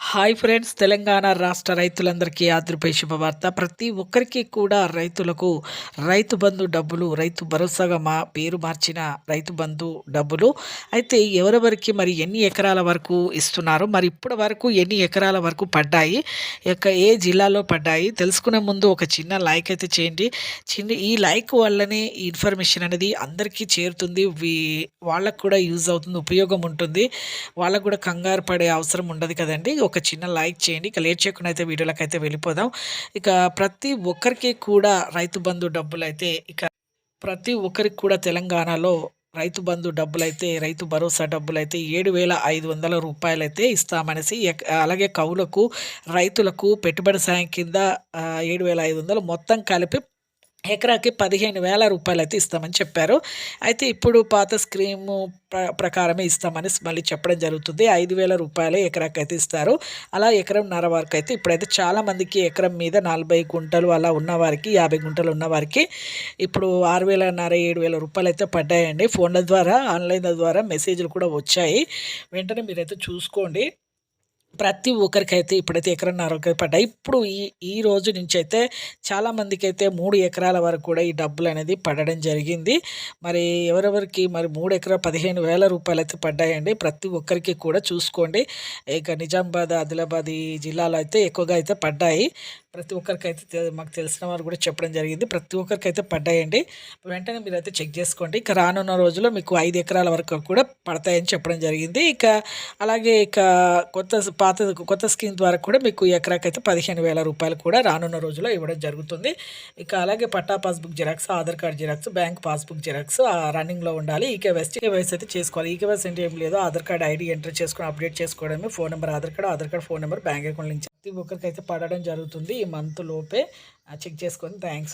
Hi friends, Telangana రాష్ట్ర రైతులందరికీ ఆద్రిపై శుభవార్త. ప్రతి ఒక్కరికి కూడా రైతులకు రైతు బంధు డబ్బులు, రైతు భరోసాగా పేరు మార్చిన రైతు బంధు డబ్బులు అయితే ఎవరెవరికి మరి ఎన్ని ఎకరాల వరకు ఇస్తున్నారు, మరి ఇప్పటి వరకు ఎన్ని ఎకరాల వరకు పడ్డాయి, ఏ జిల్లాలో పడ్డాయి తెలుసుకునే ముందు ఒక చిన్న లైక్ అయితే చేయండి. ఈ లైక్ వల్లనే ఈ ఇన్ఫర్మేషన్ అనేది అందరికీ చేరుతుంది. వాళ్ళకు కూడా యూజ్ అవుతుంది, ఉపయోగం ఉంటుంది. వాళ్ళకు కూడా కంగారు పడే అవసరం ఉండదు కదండి. ఒక చిన్న లైక్ చేయండి. ఇక లేట్ చేయకుండా అయితే వీడియోలోకి అయితే వెళ్ళిపోదాం. ఇక ప్రతి ఒక్కరికి కూడా రైతు బంధు డబ్బులైతే ప్రతి ఒక్కరికి కూడా తెలంగాణలో రైతు బంధు డబ్బులైతే, రైతు భరోసా డబ్బులైతే 7,500 రూపాయలైతే ఇస్తామనేసి, అలాగే కౌలకు రైతులకు పెట్టుబడి సాయం కింద 7,500 మొత్తం కలిపి ఎకరాకి 15,000 రూపాయలైతే ఇస్తామని చెప్పారు. అయితే ఇప్పుడు పాత స్కీము ప్రకారమే ఇస్తామని మళ్ళీ చెప్పడం జరుగుతుంది. 5,000 రూపాయలే ఎకరాకైతే ఇస్తారు. అలా ఎకరంన్నర వరకు అయితే ఇప్పుడైతే చాలామందికి ఎకరం మీద 40 గుంటలు అలా ఉన్నవారికి, 50 గుంటలు ఉన్నవారికి ఇప్పుడు 6,500, 7,000 రూపాయలైతే పడ్డాయండి. ఫోన్ల ద్వారా, ఆన్లైన్ల ద్వారా మెసేజ్లు కూడా వచ్చాయి. వెంటనే మీరైతే చూసుకోండి. ప్రతి ఒక్కరికైతే ఇప్పుడైతే ఎకరన్నరకి పడ్డాయి. ఇప్పుడు ఈ రోజు నుంచి అయితే చాలామందికైతే 3 ఎకరాల వరకు కూడా ఈ డబ్బులు అనేది పడడం జరిగింది. మరి ఎవరెవరికి మరి 3 ఎకరా 15,000 రూపాయలైతే పడ్డాయండి. ప్రతి ఒక్కరికి కూడా చూసుకోండి. ఇక నిజామాబాద్, ఆదిలాబాద్ ఈ జిల్లాలో అయితే ఎక్కువగా అయితే పడ్డాయి. ప్రతి ఒక్కరికైతే మాకు తెలిసిన వారు కూడా చెప్పడం జరిగింది. ప్రతి ఒక్కరికైతే పడ్డాయండి. వెంటనే మీరైతే చెక్ చేసుకోండి. ఇక రానున్న రోజుల్లో మీకు 5 ఎకరాల వరకు కూడా పడతాయని చెప్పడం జరిగింది. అలాగే కొత్త స్కీమ్ ద్వారా కూడా మీకు ఎకరాకైతే 15,000 రూపాయలు కూడా రానున్న రోజుల్లో ఇవ్వడం జరుగుతుంది. అలాగే పట్టా passbook xerox, Aadhaar card xerox, bank passbook xerox రన్నింగ్లో ఉండాలి. ఈకేవైసీ అయితే చేసుకోవాలి. ఈకేవైసీ అంటే ఏం లేదు, ఆధార్ కార్డ్ ఐడి ఎంటర్ చేసుకొని అప్డేట్ చేసుకోవడమే. Phone number Aadhaar card phone number, bank account link ప్రతి ఒక్కరికైతే పడడం జరుగుతుంది. ఈ మంత్ లోపే చెక్ చేసుకొని. థ్యాంక్స్.